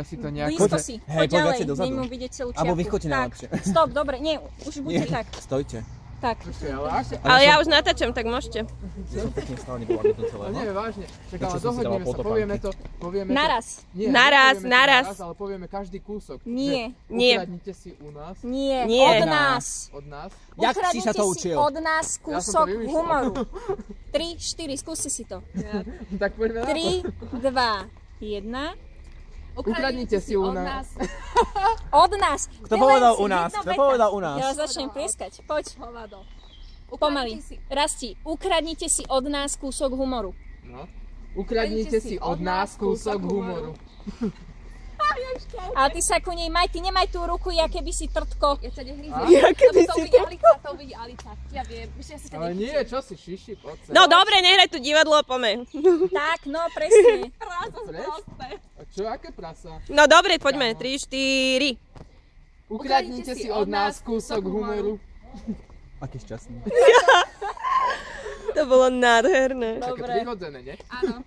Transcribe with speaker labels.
Speaker 1: Si to nejako...
Speaker 2: Blízko si, poď ďalej, nech mu vidieť celú čiapku.
Speaker 3: Alebo vychoďte najlepšie.
Speaker 2: Stop, dobre, nie, už buďte tak.
Speaker 3: Stojte.
Speaker 2: Tak.
Speaker 4: Ale ja už natáčam, tak môžete.
Speaker 3: Som pekne stále nebola do celého.
Speaker 1: Nie, vážne. Čak, ale dohodneme sa, povieme to.
Speaker 2: Naraz.
Speaker 1: Nie,
Speaker 4: naraz.
Speaker 1: ale povieme každý kúsok.
Speaker 2: Nie.
Speaker 1: Ukradnite si u nás.
Speaker 2: Nie,
Speaker 4: Nie.
Speaker 2: od nás.
Speaker 1: Od nás.
Speaker 3: Jak si sa to učil?
Speaker 2: Ukradnite si od nás kúsok humoru. 3, 4, skúste si to.
Speaker 1: Tak poďme na to.
Speaker 2: 3, 2, 1.
Speaker 1: Ukradnite si u nás.
Speaker 2: Od nás.
Speaker 3: Kto povedal u nás? Kto povedal u nás?
Speaker 2: Ja začnem plieskať. Poď. Pomaly. Rasti. Ukradnite si od nás kúsok humoru.
Speaker 1: No. Ukradnite si od nás kúsok humoru.
Speaker 2: Ale ty sa ku nej maj, ty nemaj tú ruku, ja keby si trtko.
Speaker 5: Ja ťa nehrízem. To uvidí Alica. Ja viem. Myslím, že si
Speaker 1: Ale nie, čo si šiši, poď sa.
Speaker 4: No dobre, nehraj tu divadlo, poďme.
Speaker 2: Tak, no presne.
Speaker 1: A čo, aké prasa?
Speaker 4: No dobre, poďme, 3, 4.
Speaker 1: Ukradnite si od nás kúsok humoru.
Speaker 3: Aký šťastný.
Speaker 4: To bolo nádherné.
Speaker 1: Také prirodzené, nie?
Speaker 5: Áno.